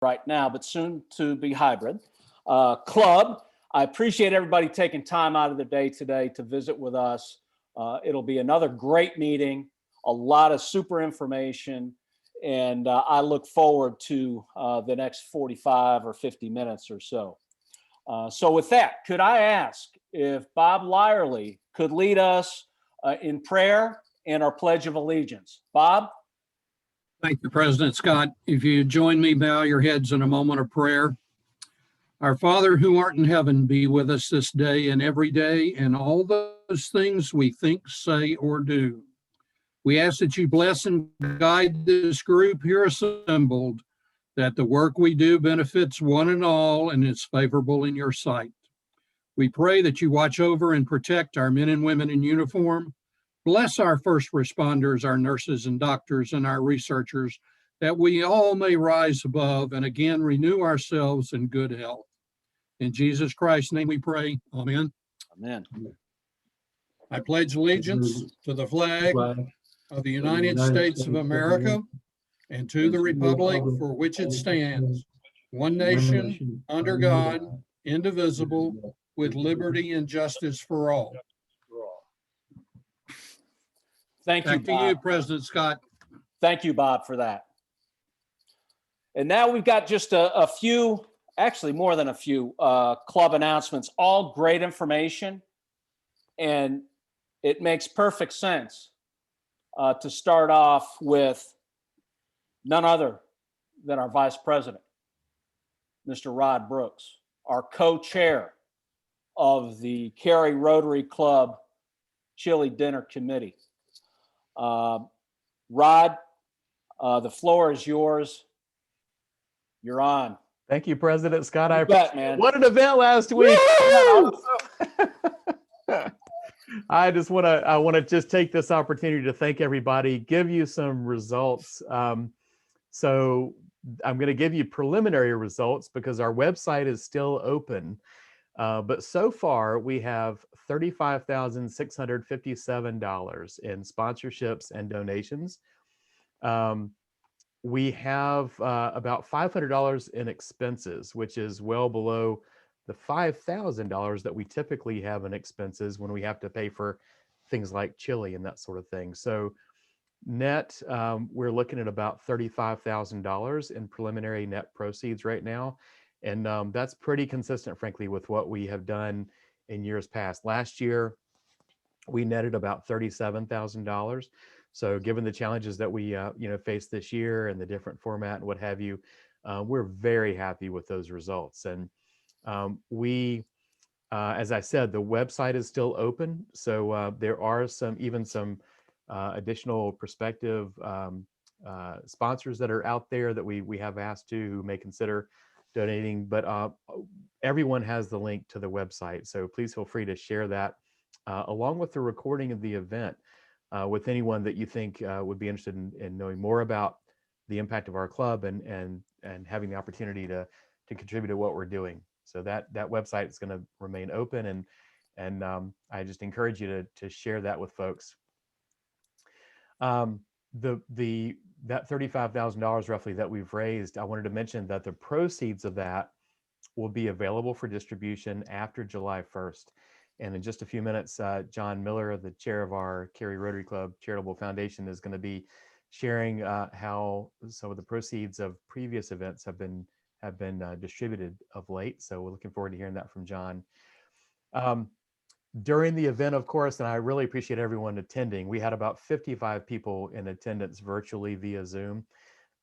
right now, but soon to be hybrid club. I appreciate everybody taking time out of the day today to visit with us. It'll be another great meeting, a lot of super information, and I look forward to the next 45 or 50 minutes or so. So with that, could I ask if Bob Lyerly could lead us in prayer and our Pledge of Allegiance? Bob? Thank you, President Scott. If you join me, bow your heads in a moment of prayer. Our Father who art in heaven, be with us this day and every day, and all those things we think, say, or do. We ask that you bless and guide this group here assembled, that the work we do benefits one and all and is favorable in your sight. We pray that you watch over and protect our men and women in uniform. Bless our first responders, our nurses and doctors, and our researchers, that we all may rise above and again renew ourselves in good health. In Jesus Christ's name we pray. Amen. Amen. I pledge allegiance to the flag of the United States of America and to the republic for which it stands, one nation, under God, indivisible, with liberty and justice for all. Thank you, Back Bob. to you, President Scott. Thank you, Bob, for that. And now we've got just a few, actually more than a few, club announcements, all great information. And it makes perfect sense to start off with none other than our Vice President, Mr. Rod Brooks, our co-chair of the Cary Rotary Club Chili Dinner Committee. Rod, the floor is yours. You're on. Thank you, President Scott. You bet, man. What an event last week. I want to just take this opportunity to thank everybody, give you some results. So I'm going to give you preliminary results because our website is still open. But so far we have $35,657 in sponsorships and donations. We have about $500 in expenses, which is well below the $5,000 that we typically have in expenses when we have to pay for things like chili and that sort of thing. So net, we're looking at about $35,000 in preliminary net proceeds right now. And that's pretty consistent, frankly, with what we have done in years past. Last year, we netted about $37,000. So given the challenges that we faced this year and the different format and what have you, we're very happy with those results. And as I said, the website is still open. So there are some additional prospective sponsors that are out there that we have asked to who may consider donating, but everyone has the link to the website. So please feel free to share that along with the recording of the event with anyone that you think would be interested in knowing more about the impact of our club and having the opportunity to contribute to what we're doing. So that website is going to remain open, and I just encourage you to share that with folks. That $35,000 roughly that we've raised, I wanted to mention that the proceeds of that will be available for distribution after July 1st. And in just a few minutes, John Miller, the chair of our Cary Rotary Club Charitable Foundation, is going to be sharing how some of the proceeds of previous events have been distributed of late. So we're looking forward to hearing that from John. During the event, of course, and I really appreciate everyone attending, we had about 55 people in attendance virtually via Zoom,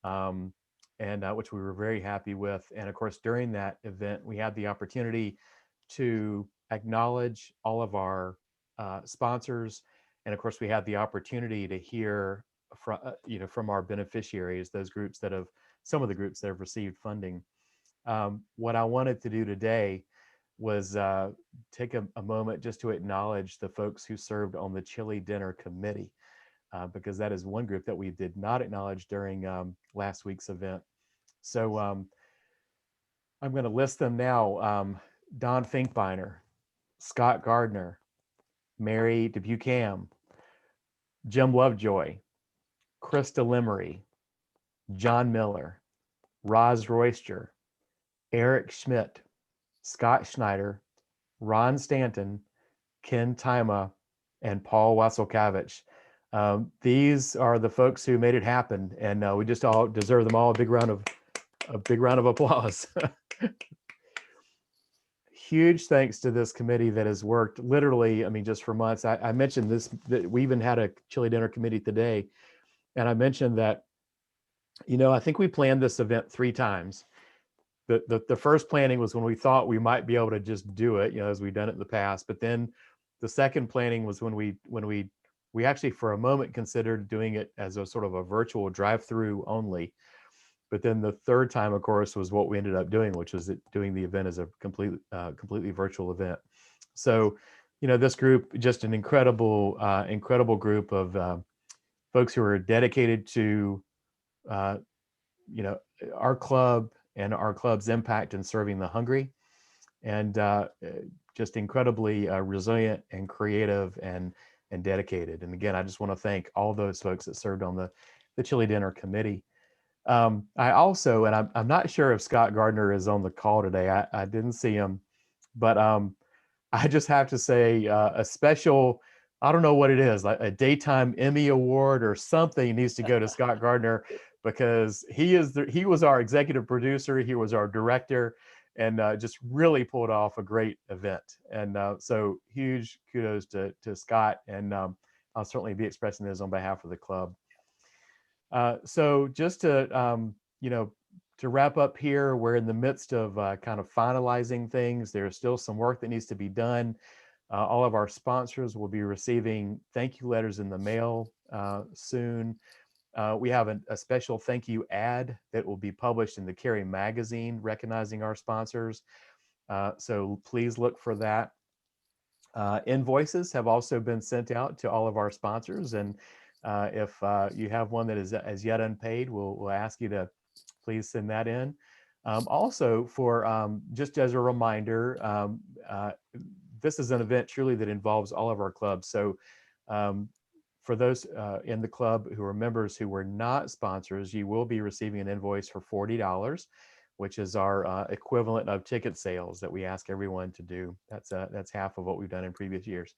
which we were very happy with. And of course, during that event, we had the opportunity to acknowledge all of our sponsors. And of course, we had the opportunity to hear from our beneficiaries, some of the groups that have received funding. What I wanted to do today was take a moment just to acknowledge the folks who served on the Chili Dinner Committee, because that is one group that we did not acknowledge during last week's event. So I'm going to list them now. Don Finkbeiner, Scott Gardner, Mary DeBucam, Jim Lovejoy, Krista Lemery, John Miller, Roz Royster, Eric Schmidt, Scott Schneider, Ron Stanton, Ken Tima, and Paul Wasilkevich. These are the folks who made it happen, and we just all deserve them all a big round of applause. Huge thanks to this committee that has worked literally, I mean, just for months. I mentioned this, that we even had a chili dinner committee today, and I mentioned that, I think we planned this event 3 times. The first planning was when we thought we might be able to just do it, as we've done it in the past. But then the second planning was when we actually for a moment considered doing it as a sort of a virtual drive-through only. But then the third time, of course, was what we ended up doing, which was doing the event as a completely virtual event. So, this group, just an incredible group of folks who are dedicated to, our club and our club's impact in serving the hungry, and just incredibly resilient and creative and dedicated. And again, I just want to thank all those folks that served on the chili dinner committee. I also, and I'm not sure if Scott Gardner is on the call today. I didn't see him, but I just have to say a special, I don't know what it is, like a daytime Emmy award or something needs to go to Scott Gardner, because he was our executive producer, he was our director, and just really pulled off a great event. And so huge kudos to Scott, and I'll certainly be expressing this on behalf of the club. So just to, to wrap up here, we're in the midst of kind of finalizing things. There's still some work that needs to be done. All of our sponsors will be receiving thank you letters in the mail soon. We have a special thank you ad that will be published in the Cary magazine recognizing our sponsors. So please look for that. Invoices have also been sent out to all of our sponsors, and if you have one that is as yet unpaid, we'll ask you to please send that in. Also, for just as a reminder, this is an event truly that involves all of our clubs. So for those in the club who are members who were not sponsors, you will be receiving an invoice for $40, which is our equivalent of ticket sales that we ask everyone to do. That's half of what we've done in previous years.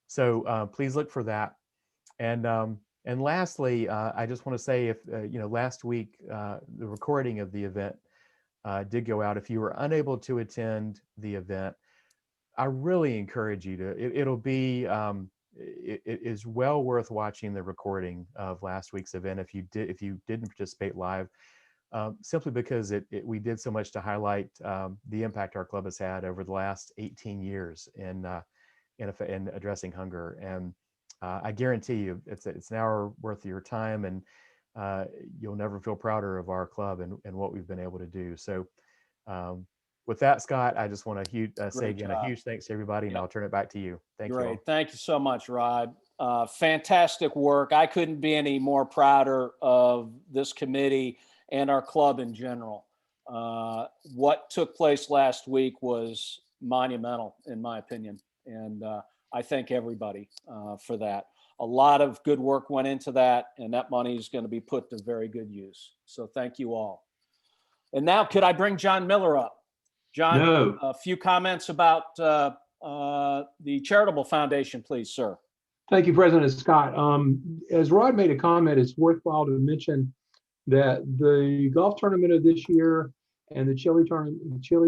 So please look for that. And lastly, I just want to say, if last week the recording of the event did go out. If you were unable to attend the event, I really encourage you to. It is well worth watching the recording of last week's event if you didn't participate live, simply because we did so much to highlight the impact our club has had over the last 18 years in addressing hunger. And I guarantee you, it's an hour worth of your time, and you'll never feel prouder of our club and what we've been able to do. So with that, Scott, I just want to say again a huge thanks to everybody, and I'll turn it back to you. Thank you all. Thank you so much, Rod. Fantastic work. I couldn't be any more prouder of this committee and our club in general. What took place last week was monumental, in my opinion, and I thank everybody for that. A lot of good work went into that, and that money is going to be put to very good use. So thank you all. And now, could I bring John Miller up? John, No. A few comments about the charitable foundation, please, sir. Thank you, President Scott. As Rod made a comment, it's worthwhile to mention that the golf tournament of this year and the chili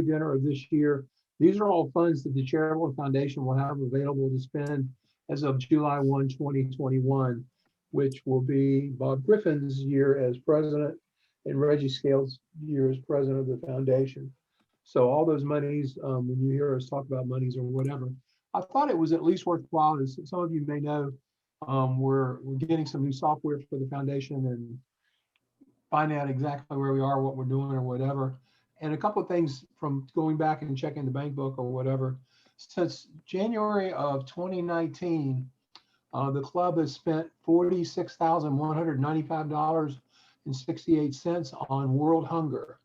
dinner of this year, these are all funds that the charitable foundation will have available to spend as of July 1, 2021, which will be Bob Griffin's year as president and Reggie Scales' year as president of the foundation. So all those monies, when you hear us talk about monies or whatever, I thought it was at least worthwhile. As some of you may know, we're getting some new software for the foundation and finding out exactly where we are, what we're doing or whatever. And a couple of things from going back and checking the bank book or whatever. Since January of 2019, the club has spent $46,195.68 on world hunger.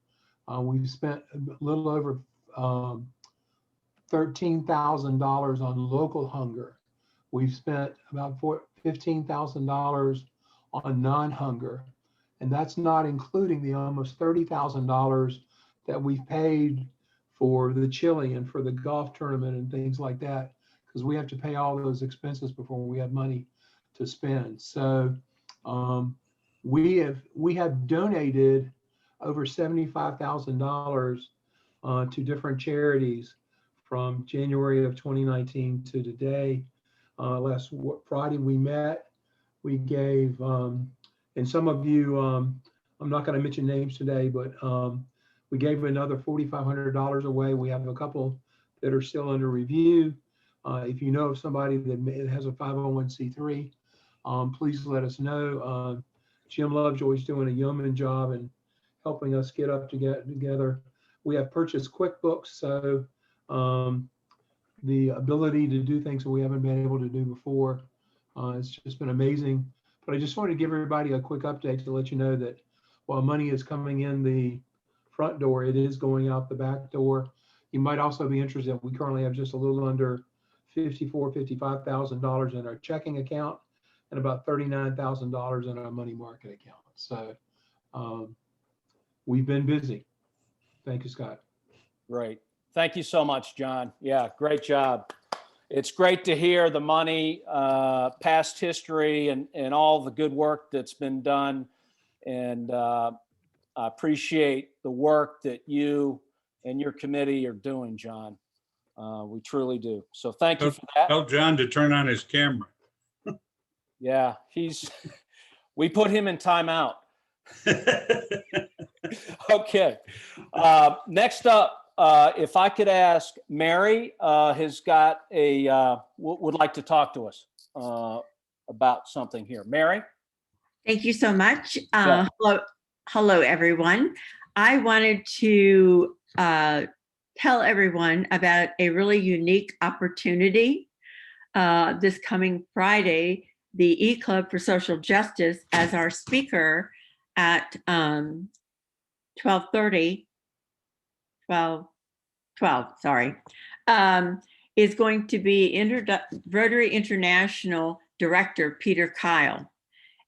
We've spent a little over $13,000 on local hunger. We've spent about $15,000 on non-hunger. And that's not including the almost $30,000 that we've paid for the chili and for the golf tournament and things like that, because we have to pay all those expenses before we have money to spend. So we have donated over $75,000 to different charities from January of 2019 to today. Last Friday we met, we gave, and some of you, I'm not going to mention names today, but we gave another $4,500 away. We have a couple that are still under review. If you know of somebody that has a 501c3, please let us know. Jim Lovejoy's doing a yeoman job and helping us get up together. We have purchased QuickBooks, so the ability to do things that we haven't been able to do before. It's just been amazing. But I just wanted to give everybody a quick update to let you know that while money is coming in the front door, it is going out the back door. You might also be interested, we currently have just a little under $55,000 in our checking account and about $39,000 in our money market account. So we've been busy. Thank you, Scott. Great. Thank you so much, John. Yeah, great job. It's great to hear the money, past history, and all the good work that's been done. And I appreciate the work that you and your committee are doing, John. We truly do. So thank you for that. Tell John to turn on his camera. Yeah, we put him in timeout. Okay. Next up, if I could ask, Mary has got would like to talk to us about something here. Mary? Thank you so much. Yeah. Hello, everyone. I wanted to tell everyone about a really unique opportunity. This coming Friday, the E-Club for Social Justice, as our speaker at 12:30, is going to be Rotary International Director Peter Kyle.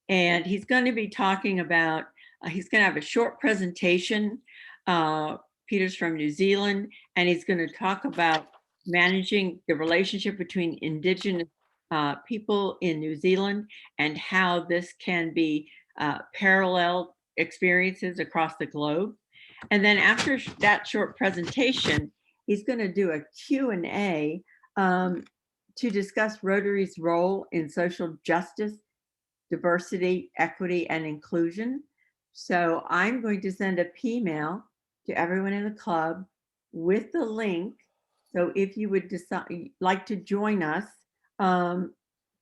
And he's going to be talking about, he's going to have a short presentation. Peter's from New Zealand, and he's going to talk about managing the relationship between Indigenous people in New Zealand and how this can be parallel experiences across the globe. And then after that short presentation, he's going to do a Q&A to discuss Rotary's role in social justice, diversity, equity, and inclusion. So I'm going to send a P-mail to everyone in the club with the link. So if you would like to join us,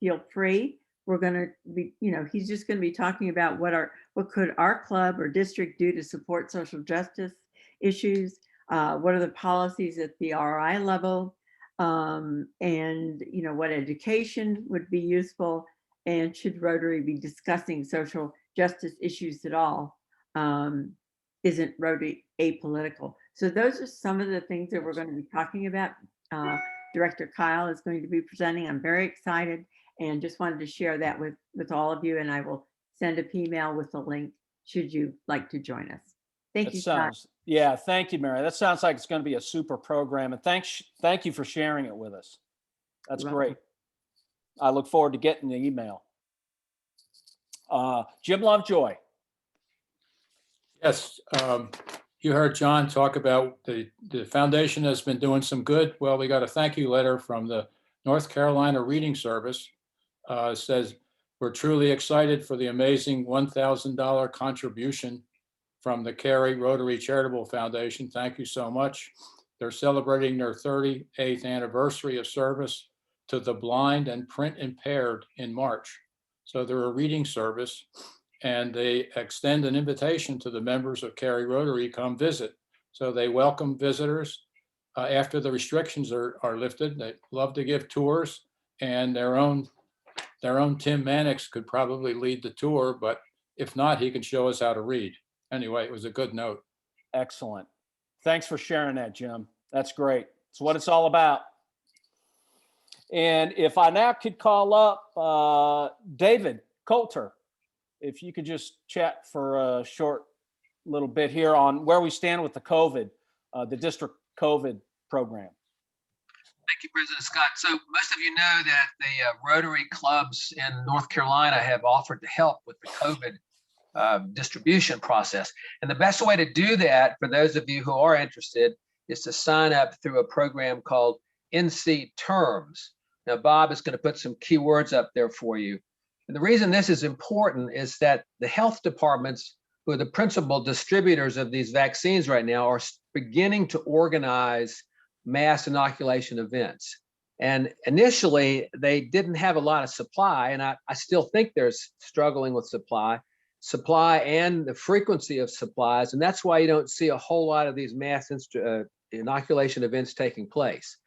feel free. We're going to be, he's just going to be talking about what could our club or district do to support social justice issues? What are the policies at the RI level? And what education would be useful? And should Rotary be discussing social justice issues at all? Isn't Rotary apolitical? So those are some of the things that we're going to be talking about. Director Kyle is going to be presenting. I'm very excited and just wanted to share that with all of you. And I will send a P-mail with the link should you like to join us. Thank you, Scott. Yeah, thank you, Mary. That sounds like it's going to be a super program. And thank you for sharing it with us. That's great. I look forward to getting the email. Jim Lovejoy. Yes, you heard John talk about the foundation has been doing some good. Well, we got a thank you letter from the North Carolina Reading Service. It says, we're truly excited for the amazing $1,000 contribution from the Cary Rotary Charitable Foundation. Thank you so much. They're celebrating their 38th anniversary of service to the blind and print impaired in March. So they're a reading service, and they extend an invitation to the members of Cary Rotary, come visit. So they welcome visitors after the restrictions are lifted. They love to give tours, and their own Tim Mannix could probably lead the tour, but if not, he can show us how to read. Anyway, it was a good note. Excellent. Thanks for sharing that, Jim. That's great. It's what it's all about. And if I now could call up David Coulter. if you could just chat for a short little bit here on where we stand with the COVID, the district COVID program. Thank you, President Scott. So most of you know that the Rotary clubs in North Carolina have offered to help with the COVID distribution process. And the best way to do that, for those of you who are interested, is to sign up through a program called NC Terms. Now, Bob is going to put some keywords up there for you. And the reason this is important is that the health departments, who are the principal distributors of these vaccines right now, are beginning to organize mass inoculation events. And initially, they didn't have a lot of supply, and I still think they're struggling with supply and the frequency of supplies, and that's why you don't see a whole lot of these mass inoculation events taking place.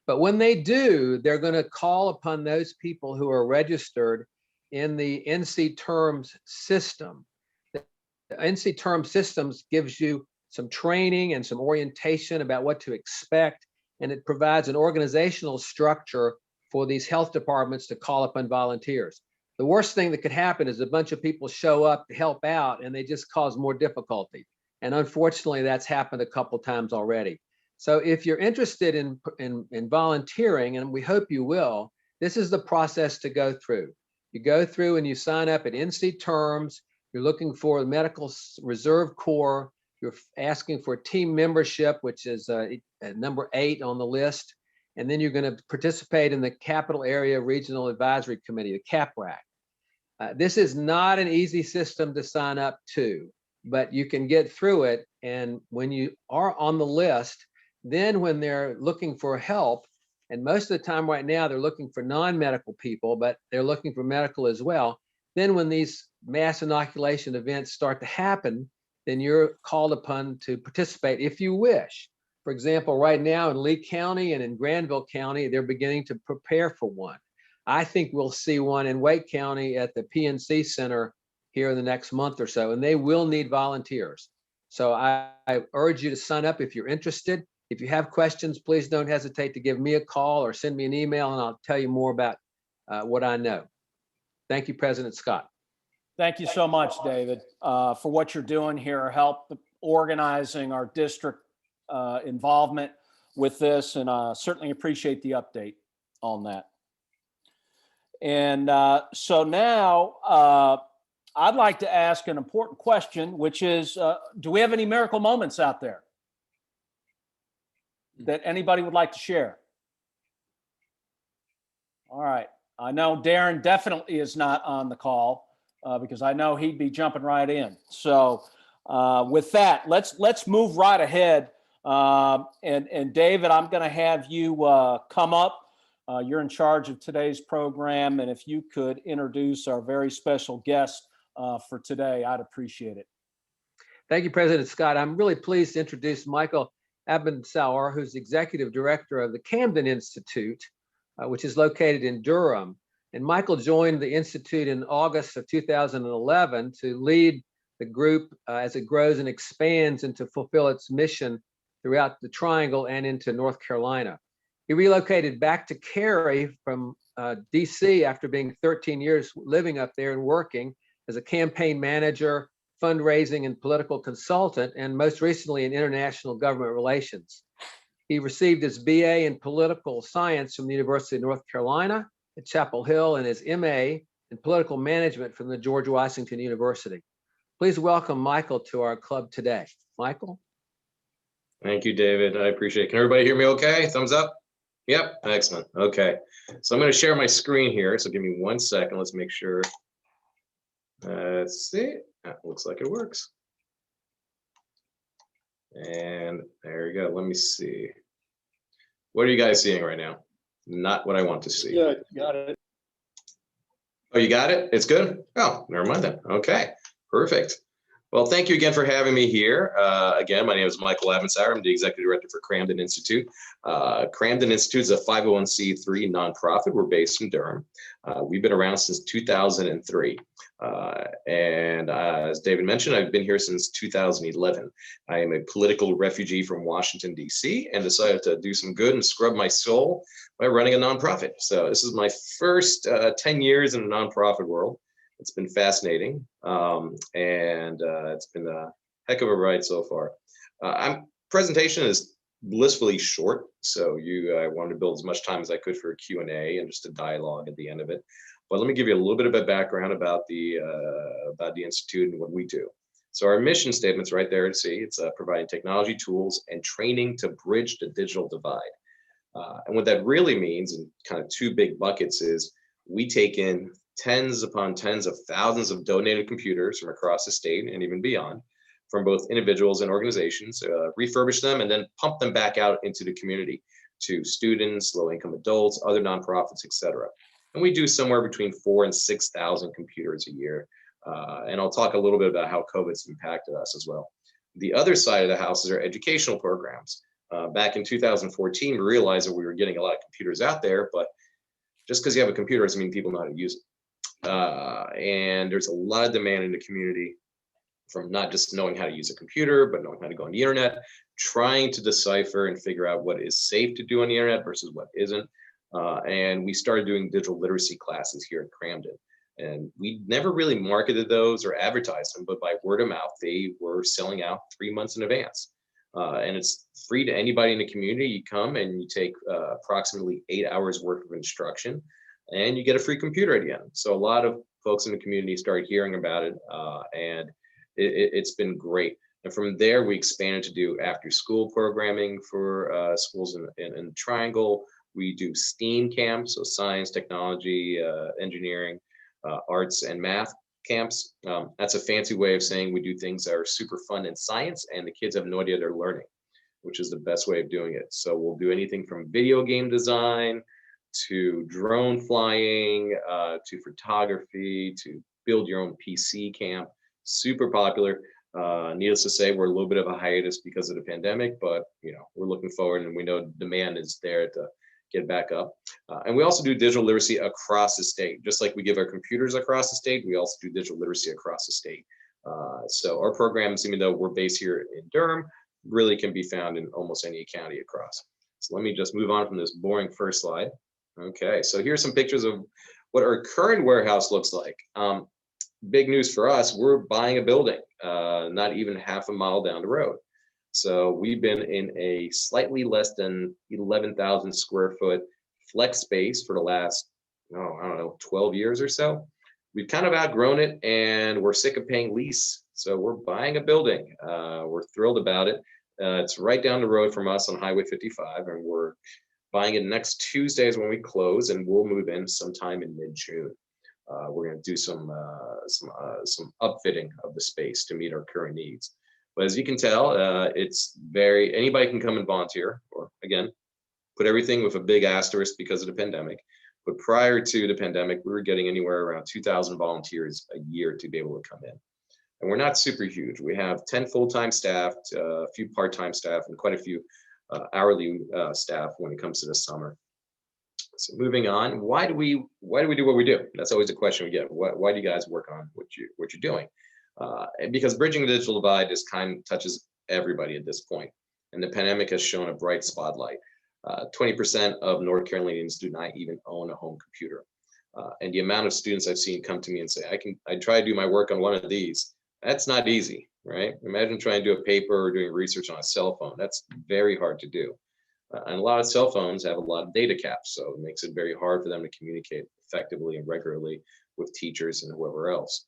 But when they do, they're going to call upon those people who are registered in the NC Terms system. The NC Terms systems gives you some training and some orientation about what to expect, and it provides an organizational structure for these health departments to call upon volunteers. The worst thing that could happen is a bunch of people show up to help out and they just cause more difficulty. And unfortunately, that's happened a couple times already. So if you're interested in volunteering, and we hope you will, this is the process to go through. You go through and you sign up at NC Terms. You're looking for the Medical Reserve Corps. You're asking for team membership, which is number 8 on the list. And then you're going to participate in the Capital Area Regional Advisory Committee, the CAPRAC. This is not an easy system to sign up to, but you can get through it. And when you are on the list, then when they're looking for help, and most of the time right now, they're looking for non-medical people, but they're looking for medical as well. Then when these mass inoculation events start to happen, then you're called upon to participate if you wish. For example, right now in Lee County and in Granville County, they're beginning to prepare for one. I think we'll see one in Wake County at the PNC Center here in the next month or so, and they will need volunteers. So I urge you to sign up if you're interested. If you have questions, please don't hesitate to give me a call or send me an email, and I'll tell you more about what I know. Thank you, President Scott. Thank you so much, David, for what you're doing here, help organizing our district involvement with this, and certainly appreciate the update on that. And so now I'd like to ask an important question, which is, do we have any miracle moments out there that anybody would like to share? All right. I know Darren definitely is not on the call because I know he'd be jumping right in. So with that, let's move right ahead. And David, I'm going to have you come up. You're in charge of today's program, and if you could introduce our very special guest for today, I'd appreciate it. Thank you, President Scott. I'm really pleased to introduce Michael Abensour, who's Executive Director of the Kramden Institute, which is located in Durham. And Michael joined the Institute in August of 2011 to lead the group as it grows and expands and to fulfill its mission throughout the Triangle and into North Carolina. He relocated back to Cary from DC after being 13 years living up there and working as a campaign manager, fundraising and political consultant, and most recently in international government relations. He received his BA in political science from the University of North Carolina at Chapel Hill and his MA in political management from the George Washington University. Please welcome Michael to our club today. Michael? Thank you, David. I appreciate it. Can everybody hear me okay? Thumbs up? Yep, excellent. Okay, so I'm going to share my screen here. So give me 1 second. Let's make sure. Let's see. That looks like it works. And there you go. Let me see. What are you guys seeing right now? Not what I want to see. Yeah, got it. Oh, you got it? It's good? Oh, never mind then. Okay, perfect. Well, thank you again for having me here. Again, my name is Michael Abensour. I'm the Executive Director for Kramden Institute. Kramden Institute is a 501c3 nonprofit. We're based in Durham. We've been around since 2003. And as David mentioned, I've been here since 2011. I am a political refugee from Washington, D.C., and decided to do some good and scrub my soul by running a nonprofit. So this is my first 10 years in the nonprofit world. It's been fascinating, and it's been a heck of a ride so far. Presentation is blissfully short, so I wanted to build as much time as I could for a Q&A and just a dialogue at the end of it. But let me give you a little bit of a background about the Institute and what we do. So our mission statement's right there to see. It's providing technology tools and training to bridge the digital divide. And what that really means, in kind of two big buckets, is we take in tens upon tens of thousands of donated computers from across the state and even beyond, from both individuals and organizations, refurbish them, and then pump them back out into the community to students, low-income adults, other nonprofits, et cetera. And we do somewhere between 4,000 and 6,000 computers a year. And I'll talk a little bit about how COVID's impacted us as well. The other side of the house is our educational programs. Back in 2014, we realized that we were getting a lot of computers out there, but just because you have a computer doesn't mean people know how to use it. And there's a lot of demand in the community from not just knowing how to use a computer, but knowing how to go on the internet, trying to decipher and figure out what is safe to do on the internet versus what isn't. And we started doing digital literacy classes here at Kramden. And we never really marketed those or advertised them, but by word of mouth, they were selling out 3 months in advance. And it's free to anybody in the community. You come and you take approximately 8 hours worth of instruction, and you get a free computer at the end. So a lot of folks in the community started hearing about it, and it's been great. And from there, we expanded to do after-school programming for schools in the Triangle. We do STEAM camps, so science, technology, engineering, arts, and math camps. That's a fancy way of saying we do things that are super fun in science, and the kids have no idea they're learning, which is the best way of doing it. So we'll do anything from video game design to drone flying, to photography, to build your own PC camp. Super popular. Needless to say, we're a little bit of a hiatus because of the pandemic, but we're looking forward, and we know demand is there to get back up. And we also do digital literacy across the state. Just like we give our computers across the state, we also do digital literacy across the state. So our programs, even though we're based here in Durham, really can be found in almost any county across. So let me just move on from this boring first slide. Okay, so here's some pictures of what our current warehouse looks like. Big news for us, we're buying a building, not even half a mile down the road. So we've been in a slightly less than 11,000 square foot flex space for the last, I don't know, 12 years or so. We've kind of outgrown it, and we're sick of paying lease. So we're buying a building. We're thrilled about it. It's right down the road from us on Highway 55, and we're buying it next Tuesday is when we close, and we'll move in sometime in mid-June. We're going to do some upfitting of the space to meet our current needs. But as you can tell, anybody can come and volunteer, or again, put everything with a big asterisk because of the pandemic. But prior to the pandemic, we were getting anywhere around 2,000 volunteers a year to be able to come in. And we're not super huge. We have 10 full-time staff, a few part-time staff, and quite a few hourly staff when it comes to the summer. So moving on, why do we do what we do? That's always a question we get. Why do you guys work on what you're doing? Because bridging the digital divide just kind of touches everybody at this point. And the pandemic has shown a bright spotlight. 20% of North Carolinians do not even own a home computer. And the amount of students I've seen come to me and say, I try to do my work on one of these. That's not easy, right? Imagine trying to do a paper or doing research on a cell phone. That's very hard to do. And a lot of cell phones have a lot of data caps, so it makes it very hard for them to communicate effectively and regularly with teachers and whoever else.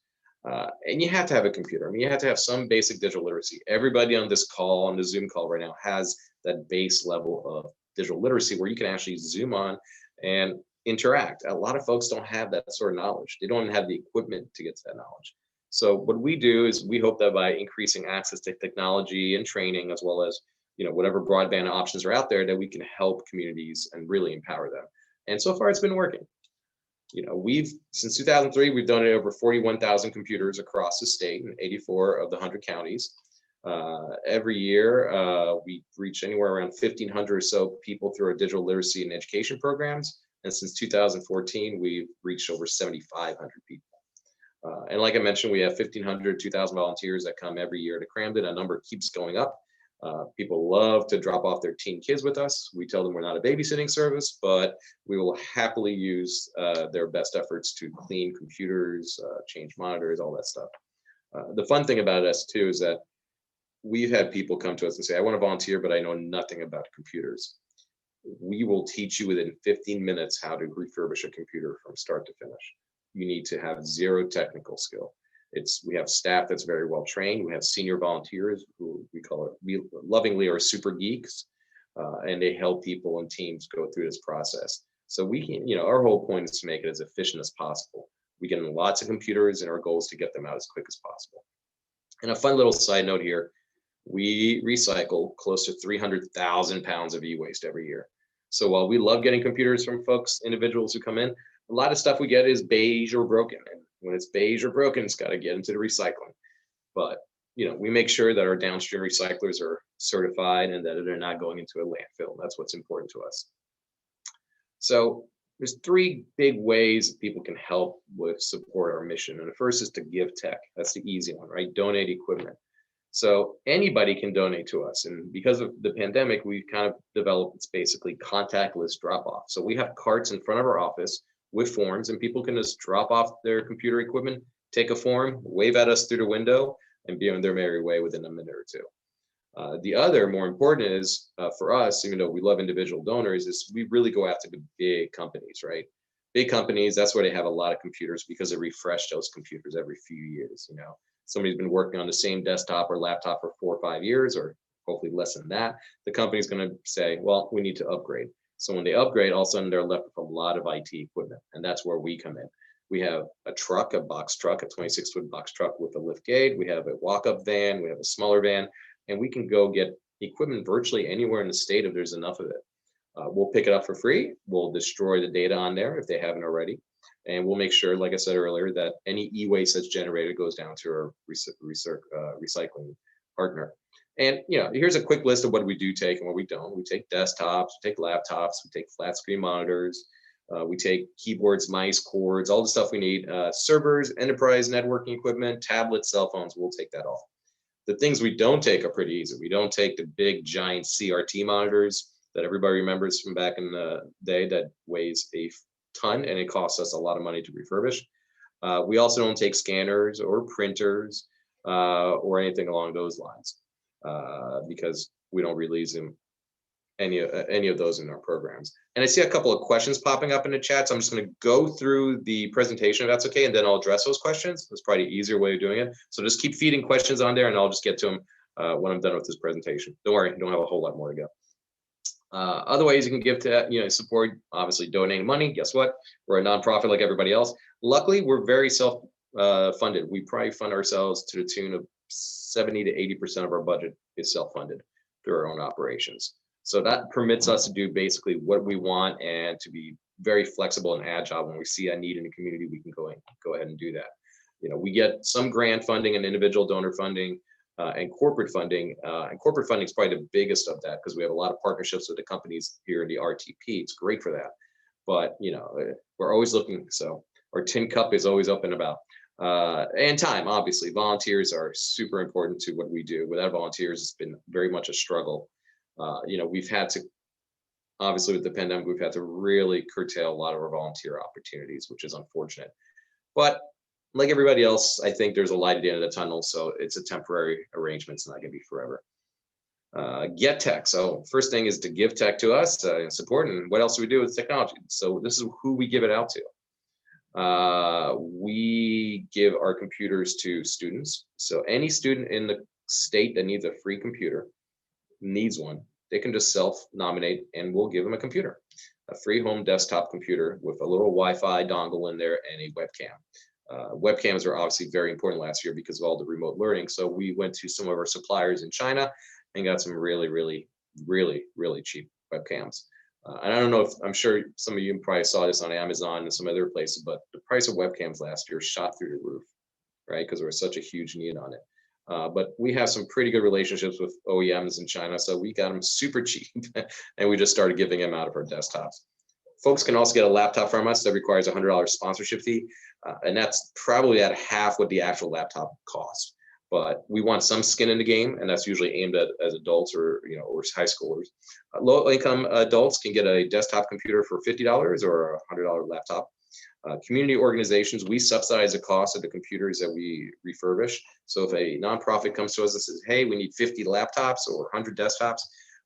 And you have to have a computer. I mean, you have to have some basic digital literacy. Everybody on this call, on the Zoom call right now, has that base level of digital literacy where you can actually Zoom on and interact. A lot of folks don't have that sort of knowledge. They don't have the equipment to get to that knowledge. So what we do is we hope that by increasing access to technology and training, as well as whatever broadband options are out there, that we can help communities and really empower them. And so far, it's been working. Since 2003, we've donated over 41,000 computers across the state in 84 of the 100 counties. Every year, we reach anywhere around 1,500 or so people through our digital literacy and education programs. And since 2014, we've reached over 7,500 people. And like I mentioned, we have 1,500, 2,000 volunteers that come every year to Kramden. A number keeps going up. People love to drop off their teen kids with us. We tell them we're not a babysitting service, but we will happily use their best efforts to clean computers, change monitors, all that stuff. The fun thing about us too is that we've had people come to us and say, I want to volunteer, but I know nothing about computers. We will teach you within 15 minutes how to refurbish a computer from start to finish. You need to have zero technical skill. We have staff that's very well trained. We have senior volunteers who we lovingly are super geeks, and they help people and teams go through this process. So we can, our whole point is to make it as efficient as possible. We get lots of computers, and our goal is to get them out as quick as possible. And a fun little side note here, we recycle close to 300,000 pounds of e-waste every year. So while we love getting computers from individuals who come in, a lot of stuff we get is beige or broken. And when it's beige or broken, it's got to get into the recycling. But, we make sure that our downstream recyclers are certified and that they're not going into a landfill. That's what's important to us. So there's 3 big ways people can help with support our mission. And the first is to give tech. That's the easy one, right? Donate equipment. So anybody can donate to us. And because of the pandemic, we've kind of developed, it's basically contactless drop off. So we have carts in front of our office with forms, and people can just drop off their computer equipment, take a form, wave at us through the window, and be on their merry way within a minute or 2. The other more important is for us, even though we love individual donors, is we really go after the big companies, right? Big companies, that's where they have a lot of computers because they refresh those computers every few years. Somebody's been working on the same desktop or laptop for 4 or 5 years, or hopefully less than that. The company's going to say, well, we need to upgrade. So when they upgrade, all of a sudden they're left with a lot of IT equipment, and that's where we come in. We have a box truck, a 26-foot box truck with a lift gate. We have a walk-up van. We have a smaller van, and we can go get equipment virtually anywhere in the state if there's enough of it. We'll pick it up for free. We'll destroy the data on there if they haven't already. And we'll make sure, like I said earlier, that any e-waste that's generated goes down to our recycling partner. And here's a quick list of what we do take and what we don't. We take desktops, we take laptops, we take flat screen monitors, we take keyboards, mice, cords, all the stuff we need. Servers, enterprise networking equipment, tablets, cell phones, we'll take that all. The things we don't take are pretty easy. We don't take the big giant CRT monitors that everybody remembers from back in the day that weighs a ton and it costs us a lot of money to refurbish. We also don't take scanners or printers or anything along those lines because we don't release them any of those in our programs. And I see a couple of questions popping up in the chat, so I'm just going to go through the presentation if that's okay, and then I'll address those questions. That's probably an easier way of doing it. So just keep feeding questions on there, and I'll just get to them when I'm done with this presentation. Don't worry, you don't have a whole lot more to go. Other ways you can give to support, obviously donating money. Guess what? We're a nonprofit like everybody else. Luckily, we're very self-funded. We probably fund ourselves to the tune of 70 to 80% of our budget is self-funded through our own operations. So that permits us to do basically what we want and to be very flexible and agile. When we see a need in the community, we can go ahead and do that. We get some grant funding and individual donor funding. And corporate funding. And corporate funding is probably the biggest of that because we have a lot of partnerships with the companies here in the RTP. It's great for that. But, we're always looking. So our tin cup is always up and about. And time, obviously. Volunteers are super important to what we do. Without volunteers, it's been very much a struggle. We've had to, obviously with the pandemic, we've had to really curtail a lot of our volunteer opportunities, which is unfortunate. But like everybody else, I think there's a light at the end of the tunnel, so it's a temporary arrangement. It's not going to be forever. Get tech. So first thing is to give tech to us and support. And what else do we do with technology? So this is who we give it out to. We give our computers to students. So any student in the state that needs a free computer, needs one, they can just self-nominate and we'll give them a computer, a free home desktop computer with a little Wi-Fi dongle in there and a webcam. Webcams are obviously very important last year because of all the remote learning. So we went to some of our suppliers in China and got some really, really, really, really cheap webcams. And I don't know if, I'm sure some of you probably saw this on Amazon and some other places, but the price of webcams last year shot through the roof, right? Because there was such a huge need on it. But we have some pretty good relationships with OEMs in China. So we got them super cheap and we just started giving them out of our desktops. Folks can also get a laptop from us that requires a $100 sponsorship fee. And that's probably at half what the actual laptop costs. but we want some skin in the game, and that's usually aimed at as adults or or high schoolers. Low income adults can get a desktop computer for $50 or a $100 laptop. Community organizations, we subsidize the cost of the computers that we refurbish. So if a nonprofit comes to us and says, hey, we need 50 laptops or 100 desktops,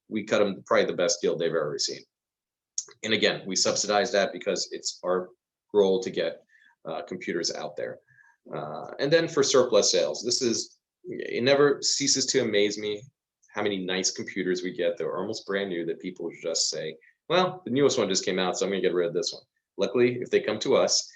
we cut them probably the best deal they've ever seen. And again, we subsidize that because it's our goal to get computers out there. And then for surplus sales, it never ceases to amaze me how many nice computers we get that are almost brand new that people just say, well, the newest one just came out, so I'm gonna get rid of this one. Luckily, if they come to us,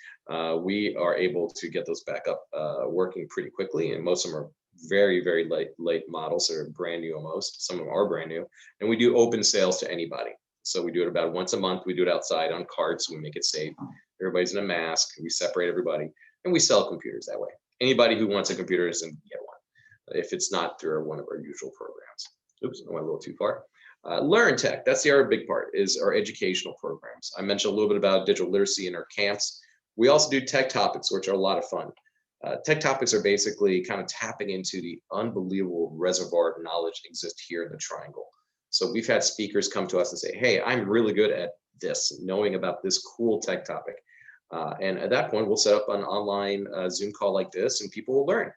we are able to get those back up working pretty quickly. And most of them are very, very late models. They're brand new almost. Some of them are brand new. And we do open sales to anybody. So we do it about once a month. We do it outside on carts. We make it safe. Everybody's in a mask. We separate everybody. And we sell computers that way. Anybody who wants a computer is going to get one if it's not through one of our usual programs. Oops, I went a little too far. Learn Tech, that's the other big part, is our educational programs. I mentioned a little bit about digital literacy in our camps. We also do tech topics, which are a lot of fun. Tech topics are basically kind of tapping into the unbelievable reservoir of knowledge that exists here in the Triangle. So we've had speakers come to us and say, hey, I'm really good at this, knowing about this cool tech topic. And at that point, we'll set up an online Zoom call like this, and people will learn.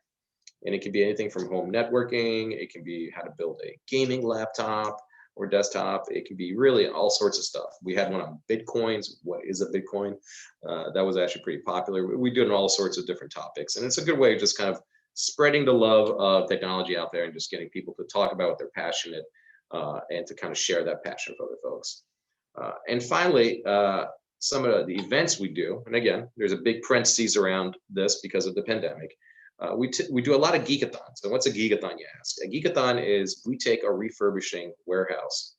And it can be anything from home networking. It can be how to build a gaming laptop or desktop. It can be really all sorts of stuff. We had one on Bitcoins. What is a Bitcoin? That was actually pretty popular. We do it on all sorts of different topics. And it's a good way of just kind of spreading the love of technology out there and just getting people to talk about what they're passionate and to kind of share that passion with other folks. And finally, some of the events we do, and again, there's a big parentheses around this because of the pandemic. We do a lot of geekathons. So what's a geekathon, you ask? A geekathon is we take a refurbishing warehouse,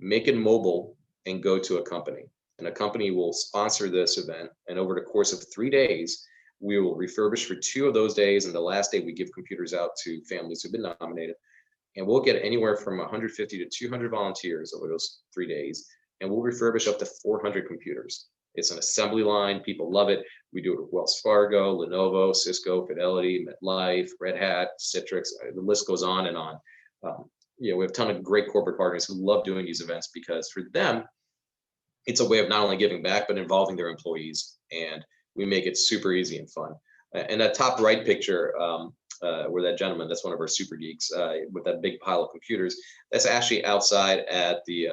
make it mobile, and go to a company. And a company will sponsor this event. And over the course of 3 days, we will refurbish for 2 of those days. And the last day, we give computers out to families who've been nominated. And we'll get anywhere from 150 to 200 volunteers over those 3 days. And we'll refurbish up to 400 computers. It's an assembly line. People love it. We do it with Wells Fargo, Lenovo, Cisco, Fidelity, MetLife, Red Hat, Citrix. The list goes on and on. We have a ton of great corporate partners who love doing these events because for them, it's a way of not only giving back, but involving their employees. And we make it super easy and fun. And that top right picture, where that gentleman, that's one of our super geeks with that big pile of computers, that's actually outside at the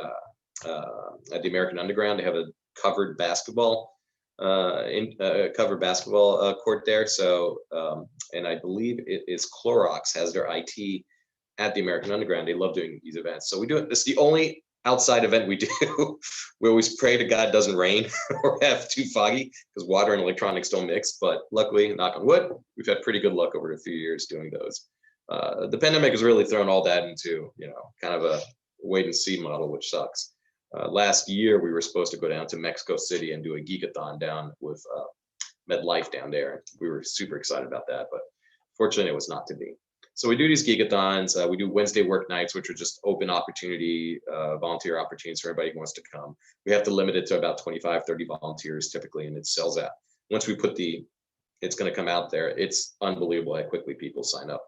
American Underground. They have a covered basketball court there. So, and I believe it is Clorox has their IT at the American Underground. They love doing these events. So we do it. This is the only outside event we do. We always pray to God it doesn't rain or have too foggy because water and electronics don't mix. But luckily, knock on wood, we've had pretty good luck over the few years doing those. The pandemic has really thrown all that into, kind of a wait and see model, which sucks. Last year, we were supposed to go down to Mexico City and do a geekathon down with MetLife down there. We were super excited about that, but fortunately, it was not to be. So we do these geekathons. We do Wednesday work nights, which are just open opportunity, volunteer opportunities for everybody who wants to come. We have to limit it to about 25, 30 volunteers typically, and it sells out. Once we put it's going to come out there, it's unbelievable how quickly people sign up.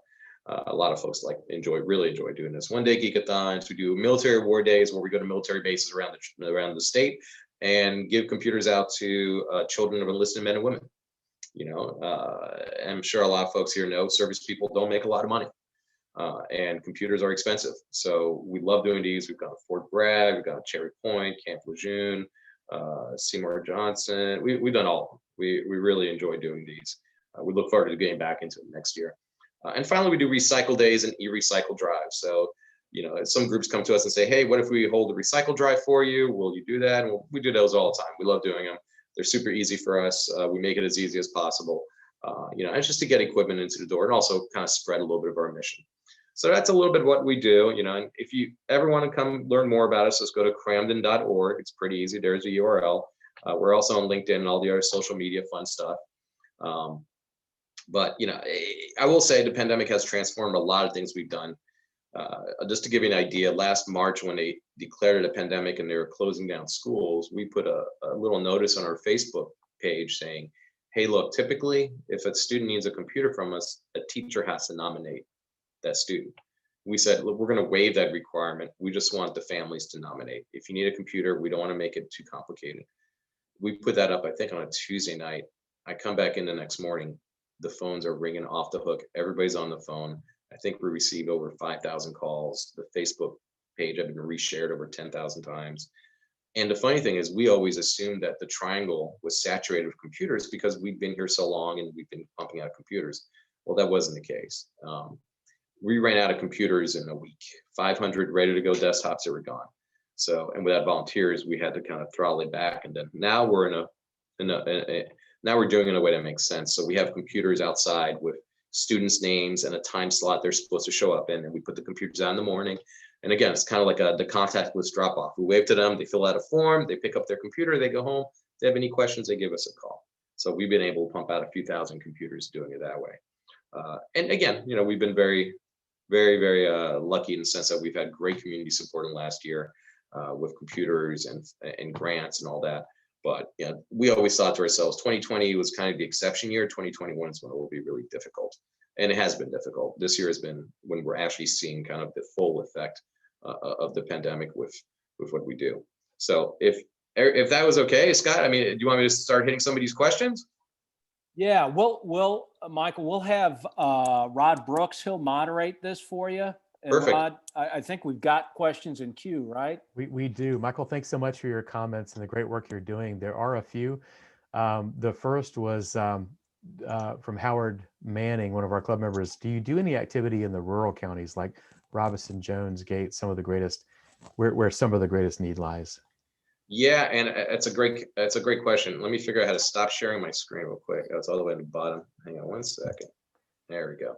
A lot of folks really enjoy doing this. One day geekathons. We do military war days where we go to military bases around the state and give computers out to children of enlisted men and women. I'm sure a lot of folks here know service people don't make a lot of money, and computers are expensive. So we love doing these. We've got Fort Bragg, we've got Cherry Point, Camp Lejeune, Seymour Johnson. We've done all of them. We really enjoy doing these. We look forward to getting back into it next year. And finally, we do recycle days and e-recycle drives. So, some groups come to us and say, hey, what if we hold a recycle drive for you? Will you do that? And we do those all the time. We love doing them. They're super easy for us. We make it as easy as possible. It's just to get equipment into the door and also kind of spread a little bit of our mission. So that's a little bit of what we do. And if you ever want to come learn more about us, just go to kramden.org. It's pretty easy. There's a URL. We're also on LinkedIn and all the other social media fun stuff. But I will say the pandemic has transformed a lot of things we've done. Just to give you an idea, last March when they declared it a pandemic and they were closing down schools, we put a little notice on our Facebook page saying, hey, look, typically if a student needs a computer from us, a teacher has to nominate that student. We said, look, we're going to waive that requirement. We just want the families to nominate. If you need a computer, we don't want to make it too complicated. We put that up, I think, on a Tuesday night. I come back in the next morning, the phones are ringing off the hook. Everybody's on the phone. I think we received over 5,000 calls. The Facebook page had been reshared over 10,000 times. And the funny thing is, we always assumed that the Triangle was saturated with computers because we've been here so long and we've been pumping out computers. Well, that wasn't the case. We ran out of computers in a week. 500 ready to go desktops that were gone. So, and without volunteers, we had to kind of throttle it back. And then now we're now we're doing it in a way that makes sense. So we have computers outside with students' names and a time slot they're supposed to show up in, and we put the computers on in the morning. And again, it's kind of like the contactless drop off. We wave to them, they fill out a form, they pick up their computer, they go home. If they have any questions, they give us a call. So we've been able to pump out a few thousand computers doing it that way. And again, we've been very, very lucky in the sense that we've had great community support in last year with computers and grants and all that. But we always thought to ourselves, 2020 was kind of the exception year. 2021 is when it will be really difficult. And it has been difficult. This year has been when we're actually seeing kind of the full effect of the pandemic with what we do. So if that was okay, Scott, I mean, do you want me to start hitting some of these questions? Yeah, we'll Michael, we'll have Rod Brooks. He'll moderate this for you. And Perfect. Rod, I think we've got questions in queue, right? We do. Michael, thanks so much for your comments and the great work you're doing. There are a few. The first was from Howard Manning, one of our club members. Do you do any activity in the rural counties like Robinson, Jones, Gates, some of the greatest, where some of the greatest need lies? Yeah, and it's a great question. Let me figure out how to stop sharing my screen real quick. It's all the way at the bottom. Hang on one second. There we go.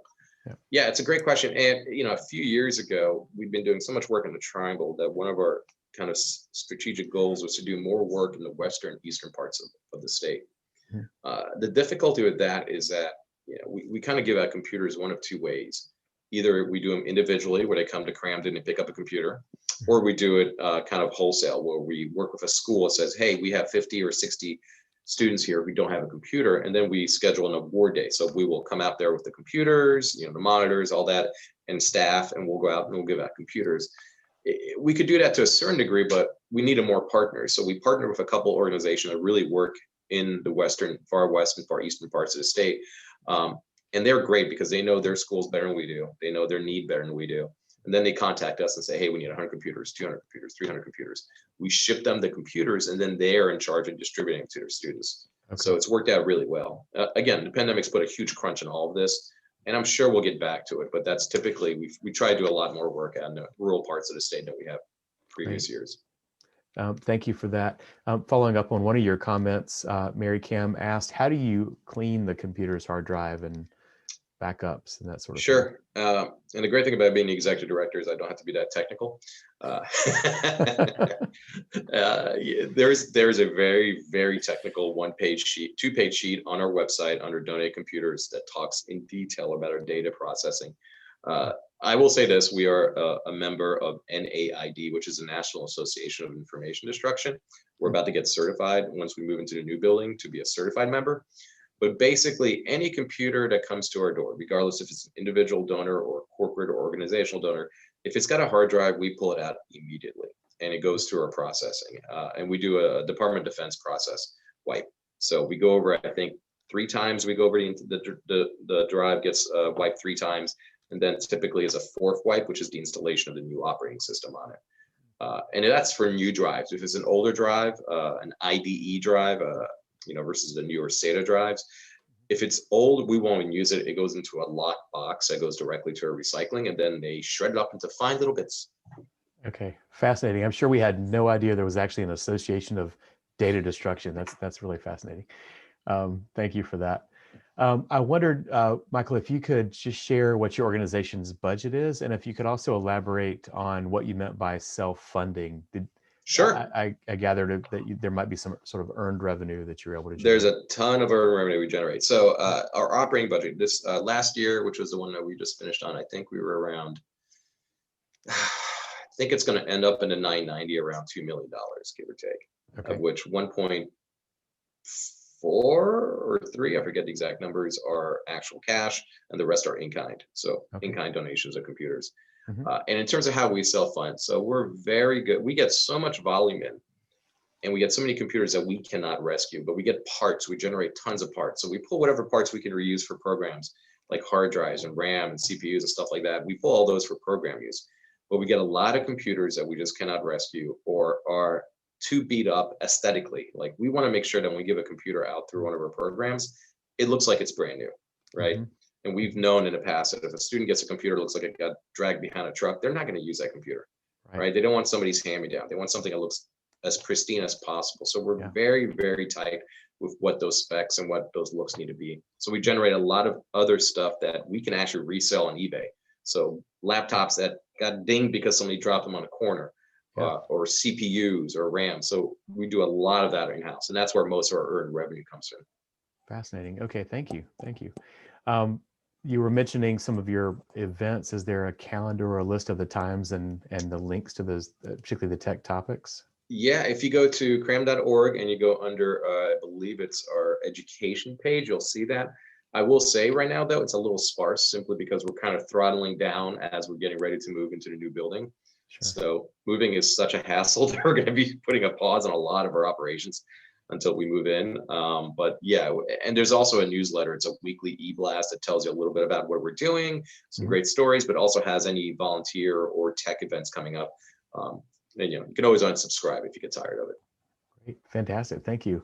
Yeah, it's a great question. And a few years ago, we'd been doing so much work in the Triangle that one of our kind of strategic goals was to do more work in the western, eastern parts of the state. The difficulty with that is that we kind of give out computers one of two ways. Either we do them individually, where they come to Kramden and pick up a computer, or we do it kind of wholesale, where we work with a school that says, hey, we have 50 or 60 students here, we don't have a computer, and then we schedule an award day. So we will come out there with the computers, the monitors, all that, and staff, and we'll go out and we'll give out computers. We could do that to a certain degree, but we needed more partners. So we partnered with a couple organizations that really work in the western, far west and far eastern parts of the state. And they're great because they know their schools better than we do. They know their need better than we do. And then they contact us and say, hey, we need 100 computers, 200 computers, 300 computers. We ship them the computers, and then they are in charge of distributing to their students. Okay. So it's worked out really well. Again, the pandemic's put a huge crunch on all of this, and I'm sure we'll get back to it. But that's typically, we try to do a lot more work on the rural parts of the state than we have previous years. Thank you for that. Following up on one of your comments, Mary Kim asked, how do you clean the computer's hard drive and backups and that sort of thing? Sure. And the great thing about being the executive director is I don't have to be that technical. There's a very, very technical two-page sheet on our website under Donate Computers that talks in detail about our data processing. I will say this, we are a member of NAID, which is the National Association of Information Destruction. We're about to get certified once we move into the new building to be a certified member. But basically, any computer that comes to our door, regardless if it's an individual donor or corporate or organizational donor, if it's got a hard drive, we pull it out immediately and it goes through our processing. And we do a Department of Defense process wipe. So we go over, I think, 3 times. We go over the drive gets wiped 3 times. And then typically is a 4th wipe, which is the installation of the new operating system on it. And that's for new drives. If it's an older drive, an IDE drive, versus the newer SATA drives. If it's old, we won't even use it. It goes into a locked box that goes directly to our recycling, and then they shred it up into fine little bits. Okay, fascinating. I'm sure we had no idea there was actually an association of data destruction. That's really fascinating. Thank you for that. I wondered, Michael, if you could just share what your organization's budget is, and if you could also elaborate on what you meant by self-funding. Sure. I gathered that there might be some sort of earned revenue that you're able to generate. There's a ton of earned revenue we generate. So our operating budget this last year, which was the one that we just finished on, I think we were around, I think it's going to end up in the 990, around $2 million, give or take, okay. Of which 1.4 4 or 3, I forget the exact numbers, are actual cash, and the rest are in kind. So Okay. in kind donations of computers. Mhm. And in terms of how we self-fund, so we're very good. We get so much volume in, and we get so many computers that we cannot rescue, but we get parts. We generate tons of parts. So we pull whatever parts we can reuse for programs like hard drives and RAM and CPUs and stuff like that. We pull all those for program use, but we get a lot of computers that we just cannot rescue or are too beat up aesthetically. Like we want to make sure that when we give a computer out through one of our programs, it looks like it's brand new, right? Mhm. And we've known in the past that if a student gets a computer that looks like it got dragged behind a truck, they're not going to use that computer, right? They don't want somebody's hand-me-down. They want something that looks as pristine as possible. So we're Yeah. very, very tight with what those specs and what those looks need to be. So we generate a lot of other stuff that we can actually resell on eBay. So laptops that got dinged because somebody dropped them on a corner, Yeah. or CPUs or RAM. So we do a lot of that in-house, and that's where most of our earned revenue comes from. Fascinating. Okay, thank you. Thank you. You were mentioning some of your events. Is there a calendar or a list of the times and the links to those, particularly the tech topics? Yeah, if you go to cram.org and you go under, I believe it's our education page, you'll see that. I will say right now, though, it's a little sparse simply because we're kind of throttling down as we're getting ready to move into the new building. Sure. So moving is such a hassle that we're going to be putting a pause on a lot of our operations until we move in. But yeah, and there's also a newsletter. It's a weekly e-blast that tells you a little bit about what we're doing, some great stories, but also has any volunteer or tech events coming up. And you can always unsubscribe if you get tired of it. Great. Fantastic. Thank you.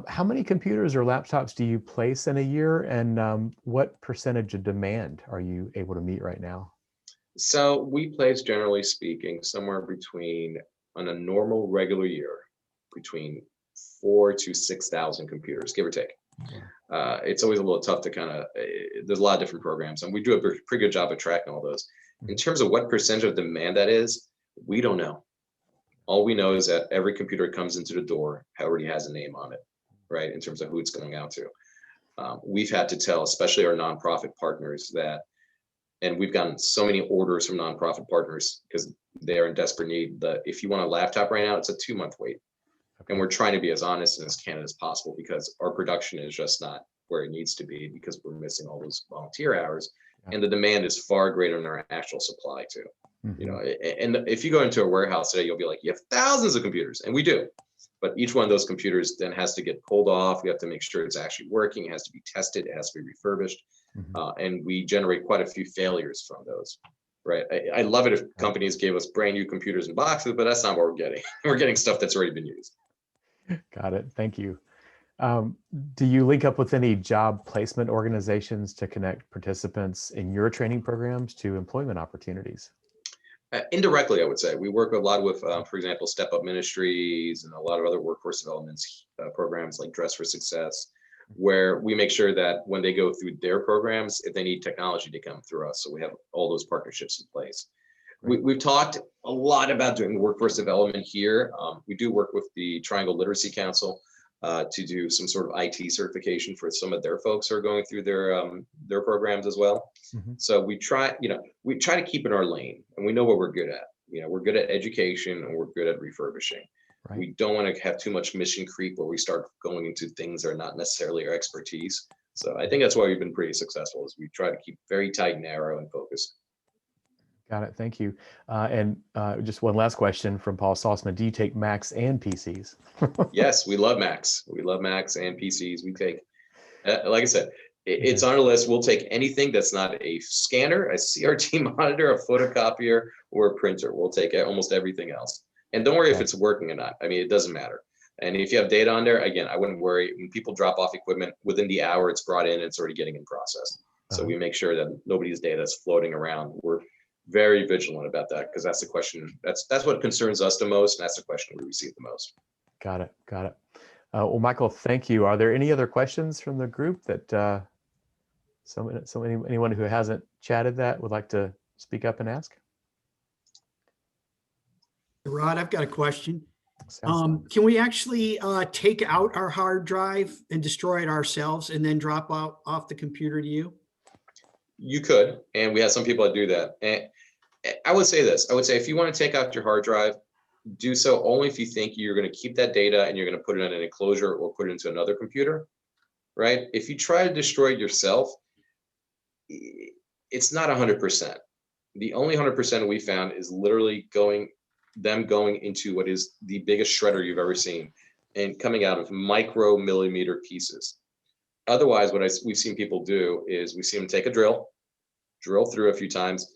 How many computers or laptops do you place in a year, and what percentage of demand are you able to meet right now? So we place, generally speaking, somewhere between, on a normal regular year, between 4,000 to 6,000 computers, give or take. It's always a little tough to kind of, there's a lot of different programs, and we do a pretty good job of tracking all those. In terms of what percentage of demand that is, we don't know. All we know is that every computer that comes into the door already has a name on it, right? In terms of who it's going out to. We've had to tell, especially our nonprofit partners, that, and we've gotten so many orders from nonprofit partners because they're in desperate need, that if you want a laptop right now, it's a 2-month wait. And we're trying to be as honest and as candid as possible because our production is just not where it needs to be because we're missing all those volunteer hours. And the demand is far greater than our actual supply too. And if you go into a warehouse today, you'll be like, you have thousands of computers, and we do. But each one of those computers then has to get pulled off. We have to make sure it's actually working. It has to be tested. It has to be refurbished. And we generate quite a few failures from those. Right. I love it if companies gave us brand new computers in boxes, but that's not what we're getting. We're getting stuff that's already been used. Got it. Thank you. Do you link up with any job placement organizations to connect participants in your training programs to employment opportunities? Indirectly, I would say we work a lot with, for example, Step Up Ministries and a lot of other workforce development programs like Dress for Success, where we make sure that when they go through their programs, if they need technology, to come through us. So we have all those partnerships in place. We've talked a lot about doing workforce development here. We do work with the Triangle Literacy Council to do some sort of IT certification for some of their folks who are going through their programs as well. So we try to keep in our lane, and we know what we're good at. We're good at education and we're good at refurbishing. We don't want to have too much mission creep where we start going into things that are not necessarily our expertise. So I think that's why we've been pretty successful, is we try to keep very tight, narrow, and focused. Got it. Thank you. And just one last question from Paul Salzman. Do you take Macs and PCs? Yes, we love Macs. We love Macs and PCs. We take, like I said, it's on our list. We'll take anything that's not a scanner, a CRT monitor, a photocopier, or a printer. We'll take almost everything else. And don't worry if it's working or not. I mean, it doesn't matter. And if you have data on there, again, I wouldn't worry. When people drop off equipment, within the hour it's brought in, it's already getting in process. So we make sure that nobody's data is floating around. We're very vigilant about that because that's the question. That's what concerns us the most, and that's the question we receive the most. Got it. Got it. Well, Michael, thank you. Are there any other questions from the group that anyone who hasn't chatted that would like to speak up and ask? Rod, I've got a question. Can we actually take out our hard drive and destroy it ourselves and then drop off the computer to you? You could, and we have some people that do that. And I would say this. I would say if you want to take out your hard drive, do so only if you think you're going to keep that data and you're going to put it in an enclosure or put it into another computer, right? If you try to destroy it yourself, it's not 100%. The only 100% we found is literally going into what is the biggest shredder you've ever seen and coming out of micro millimeter pieces. Otherwise, what we've seen people do is we see them take a drill through a few times.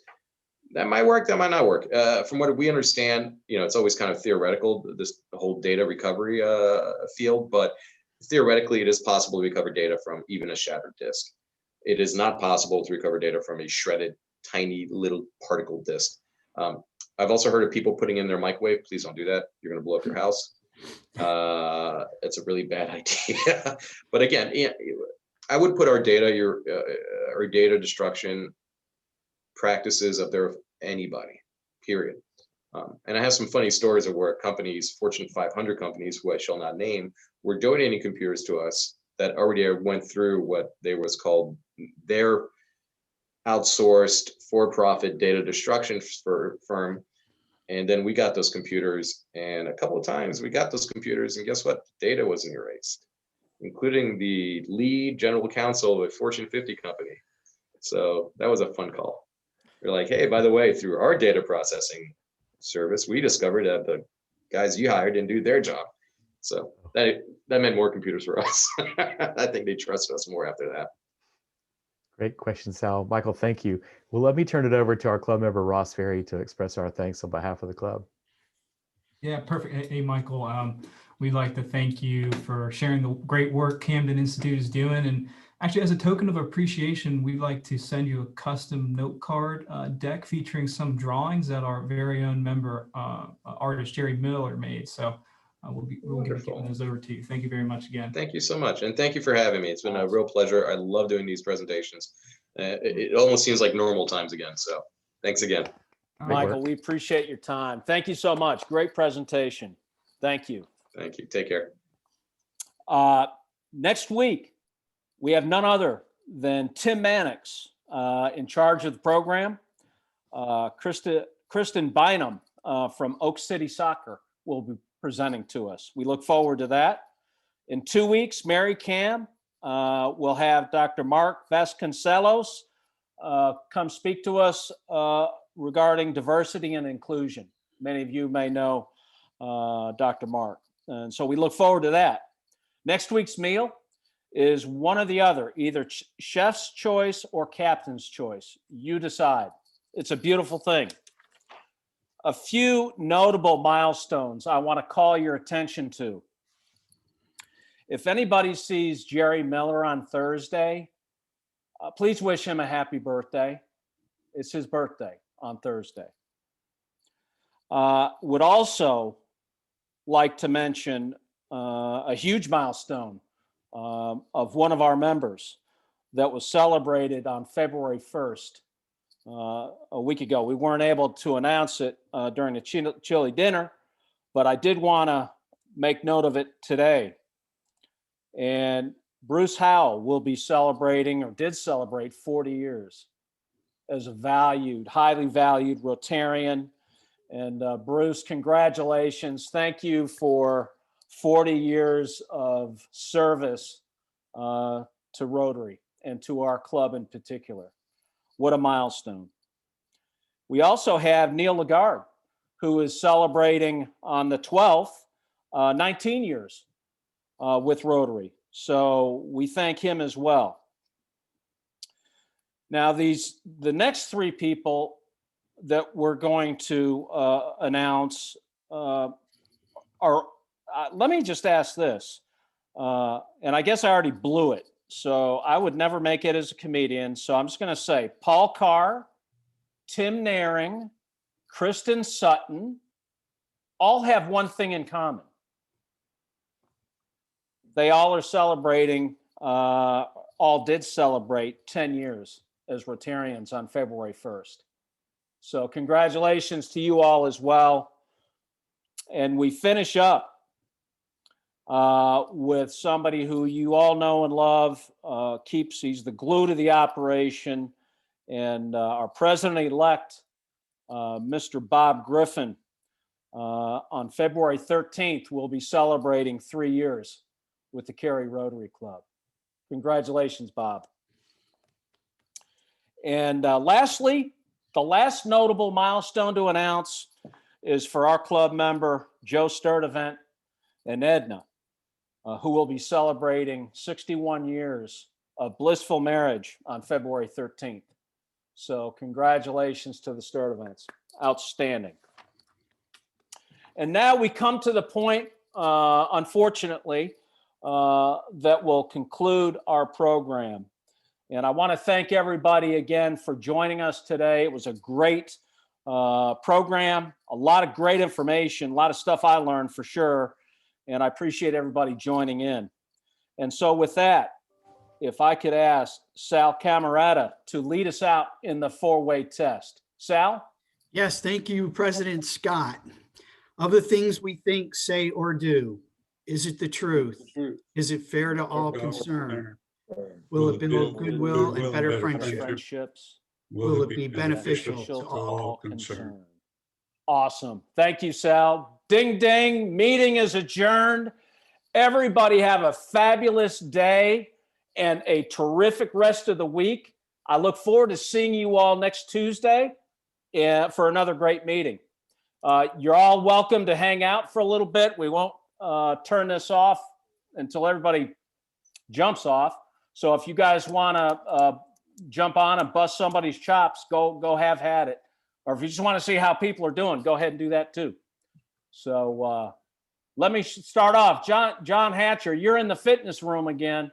That might work, that might not work. From what we understand, it's always kind of theoretical, the whole data recovery field, but theoretically it is possible to recover data from even a shattered disk. It is not possible to recover data from a shredded, tiny little particle disk. I've also heard of people putting in their microwave. Please don't do that. You're going to blow up your house. It's a really bad idea. But again, I would put our data, our data destruction practices up there with anybody, period. And I have some funny stories of where companies, Fortune 500 companies, who I shall not name, were donating computers to us that already went through what they was called their outsourced for-profit data destruction firm. And then we got those computers, and a couple of times we got those computers, and guess what? Data wasn't erased, including the lead general counsel of a Fortune 50 company. So that was a fun call. They're like, hey, by the way, through our data processing service, we discovered that the guys you hired didn't do their job. So that meant more computers for us. I think they trust us more after that. Great question, Sal. Michael, thank you. Well, let me turn it over to our club member, Ross Ferry, to express our thanks on behalf of the club. Yeah, perfect. Hey, Michael, we'd like to thank you for sharing the great work Kramden Institute is doing. And actually, as a token of appreciation, we'd like to send you a custom note card deck featuring some drawings that our very own member artist, Jerry Miller, made. So we'll be giving those over to you. Thank you very much again. Thank you so much. And thank you for having me. It's been a real pleasure. I love doing these presentations. It almost seems like normal times again. So thanks again. Michael, we appreciate your time. Thank you so much. Great presentation. Thank you. Thank you. Take care. Next week, we have none other than Tim Mannix in charge of the program. Kristen Bynum from Oak City Soccer will be presenting to us. We look forward to that. In 2 weeks, Mary Cam will have Dr. Mark Vasconcelos come speak to us regarding diversity and inclusion. Many of you may know Dr. Mark. And so we look forward to that. Next week's meal is one or the other, either chef's choice or captain's choice. You decide. It's a beautiful thing. A few notable milestones I want to call your attention to. If anybody sees Jerry Miller on Thursday, please wish him a happy birthday. It's his birthday on Thursday. Would also like to mention a huge milestone of one of our members that was celebrated on February 1st, a week ago. We weren't able to announce it during the chili dinner, but I did want to make note of it today. And Bruce Howell will be celebrating, or did celebrate, 40 years as a valued, highly valued Rotarian. And Bruce, congratulations. Thank you for 40 years of service to Rotary and to our club in particular. What a milestone. We also have Neil Lagarde, who is celebrating on the 12th, 19 years with Rotary. So we thank him as well. Now, the next three people that we're going to announce are, let me just ask this, and I guess I already blew it, so I would never make it as a comedian, so I'm just going to say Paul Carr, Tim Naring, Kristen Sutton, all have one thing in common. They all are celebrating, all did celebrate 10 years as Rotarians on February 1st. So congratulations to you all as well. And we finish up with somebody who you all know and love, he's the glue to the operation, and our president-elect, Mr. Bob Griffin, On February 13th, we'll be celebrating 3 years with the Cary Rotary Club. Congratulations, Bob. And lastly, the last notable milestone to announce is for our club member, Joe Sturdivant and Edna, who will be celebrating 61 years of blissful marriage on February 13th. So congratulations to the Sturdivants. Outstanding. And now we come to the point, unfortunately, that will conclude our program. And I want to thank everybody again for joining us today. It was a great program, a lot of great information, a lot of stuff I learned for sure. And I appreciate everybody joining in. And so with that, if I could ask Sal Camerata to lead us out in the four-way test. Sal? Yes, thank you, President Scott. Of the things we think, say, or do, is it the truth? Is it fair to all concerned? Will it build goodwill and better friendships? Will it be beneficial to all concerned? Awesome. Thank you, Sal. Ding, ding. Meeting is adjourned. Everybody have a fabulous day and a terrific rest of the week. I look forward to seeing you all next Tuesday for another great meeting. You're all welcome to hang out for a little bit. We won't turn this off until everybody jumps off. So if you guys want to jump on and bust somebody's chops, go have at it. Or if you just want to see how people are doing, go ahead and do that too. So let me start off. John Hatcher, you're in the fitness room again.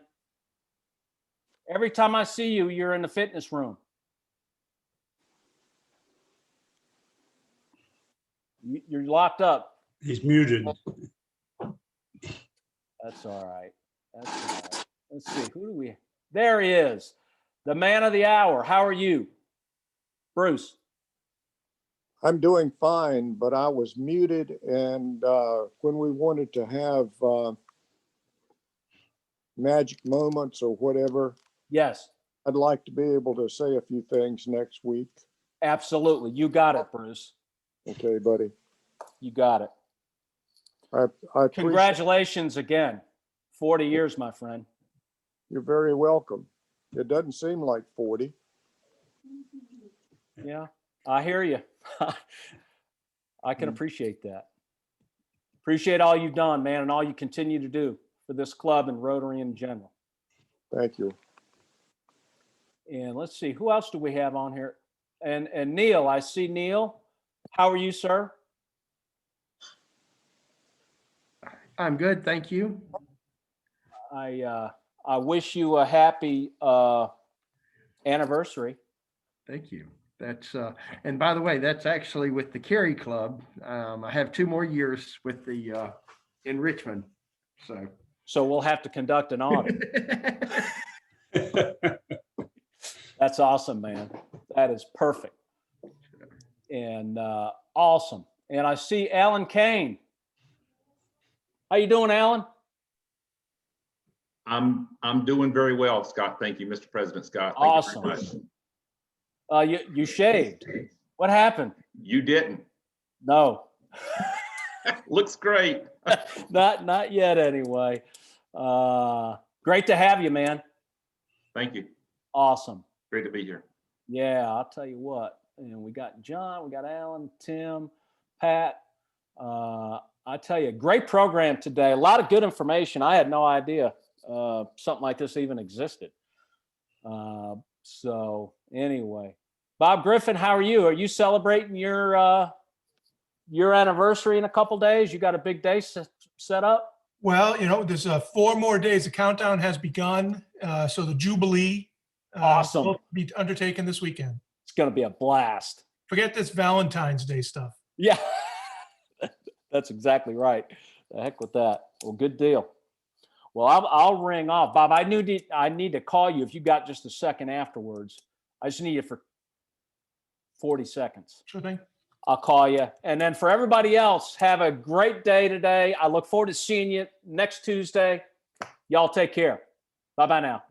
Every time I see you, you're in the fitness room. You're locked up. He's muted. That's all right. That's all right. Let's see. Who do we? There he is. The man of the hour. How are you? Bruce. I'm doing fine, but I was muted, and when we wanted to have magic moments or whatever, yes, I'd like to be able to say a few things next week. Absolutely. You got it, Bruce. Okay, buddy. You got it. I Congratulations again. 40 years, my friend. You're very welcome. It doesn't seem like 40. Yeah, I hear you. I can appreciate that. Appreciate all you've done, man, and all you continue to do for this club and Rotary in general. Thank you. And let's see, who else do we have on here? And Neil, I see Neil. How are you, sir? I'm good, thank you. I wish you a happy anniversary. Thank you. That's and by the way, that's actually with the Cary Club. I have 2 more years with the in Richmond. So we'll have to conduct an audit. That's awesome, man. That is perfect. And awesome. And I see Alan Kane. How you doing, Alan? I'm doing very well, Scott. Thank you, Mr. President Scott. Thank awesome. you very much. You shaved. What happened? You didn't. No. Looks great. Not yet, anyway. Great to have you, man. Thank you. Awesome. Great to be here. Yeah, I'll tell you what. And we got John, we got Alan, Tim, Pat. I tell you, great program today. A lot of good information. I had no idea something like this even existed. So anyway, Bob Griffin, how are you? Are you celebrating your anniversary in a couple days? You got a big day set up? Well, there's 4 more days. The countdown has begun. So the Jubilee awesome. Will be undertaken this weekend. It's going to be a blast. Forget this Valentine's Day stuff. Yeah, that's exactly right. The heck with that. Well, good deal. Well, I'll ring off. Bob, I need to call you if you got just a second afterwards. I just need you for 40 seconds. Sure thing. I'll call you. And then for everybody else, have a great day today. I look forward to seeing you next Tuesday. Y'all take care. Bye-bye now.